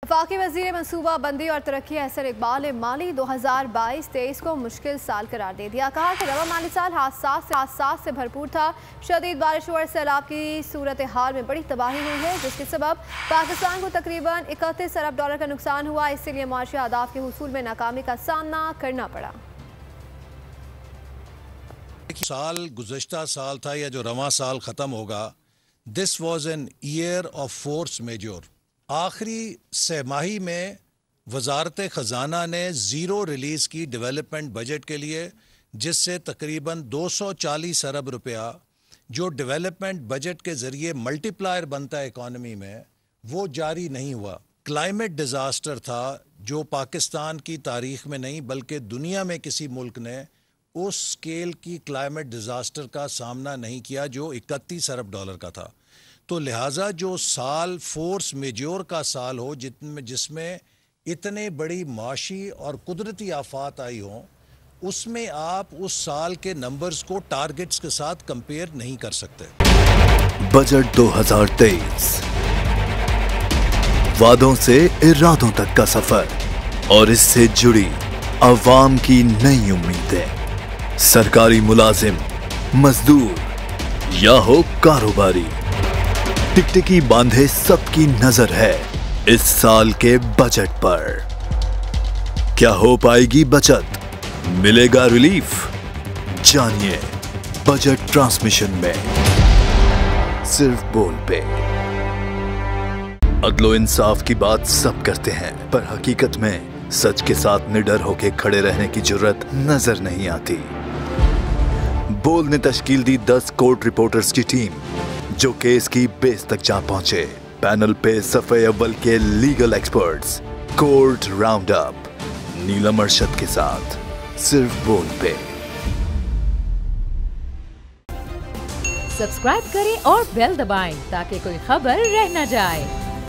वफाकी वज़ीर मनसूबा बंदी और तरक्की एहसन इकबाल ने माली 2022-23 को मुश्किल साल करार दे दिया। कहा कि रवा माली साल हादसात से भरपूर था। शदीद बारिश और सैलाब की सूरत हाल में बड़ी तबाही हुई है, जिसके सबब पाकिस्तान को तकरीबन 31 अरब डॉलर का नुकसान हुआ। इसलिए मुआशी अहदाफ के हुसूल में नाकामी का सामना करना पड़ा। साल गुज़श्ता साल था या जो रवां साल ख़त्म होगा, this was an year of force majeure. आखिरी सहमाही में वजारत ख़जाना ने ज़ीरो रिलीज़ की डेवलपमेंट बजट के लिए, जिससे तकरीबन 240 अरब रुपया जो डेवलपमेंट बजट के ज़रिए मल्टीप्लायर बनता है इकॉनमी में, वो जारी नहीं हुआ। क्लाइमेट डिज़ास्टर था जो पाकिस्तान की तारीख़ में नहीं बल्कि दुनिया में किसी मुल्क ने उस स्केल की क्लाइमेट डिज़ास्टर का सामना नहीं किया जो 31 अरब डॉलर का था। तो लिहाजा जो साल फोर्स मेजोर का साल हो, जिसमें इतने बड़ी माशी और कुदरती आफात आई हों, उसमें आप उस साल के नंबर्स को टारगेट्स के साथ कंपेयर नहीं कर सकते। बजट 2023 वादों से इरादों तक का सफर और इससे जुड़ी अवाम की नई उम्मीदें। सरकारी मुलाजिम, मजदूर या हो कारोबारी, टिकटिकी बांधे सबकी नजर है इस साल के बजट पर। क्या हो पाएगी बचत, मिलेगा रिलीफ? जानिए बजट ट्रांसमिशन में, सिर्फ बोल पे। अदलो इंसाफ की बात सब करते हैं, पर हकीकत में सच के साथ निडर होके खड़े रहने की जुर्रत नजर नहीं आती। बोल ने तश्कील दी 10 कोर्ट रिपोर्टर्स की टीम, जो केस की बेस तक जा पहुंचे। पैनल पे सफ़े अव्वल के legal experts, court round up Neelam Arshad के साथ, सिर्फ बोल पे। सब्सक्राइब करें और बेल दबाएं ताकि कोई खबर रह न जाए।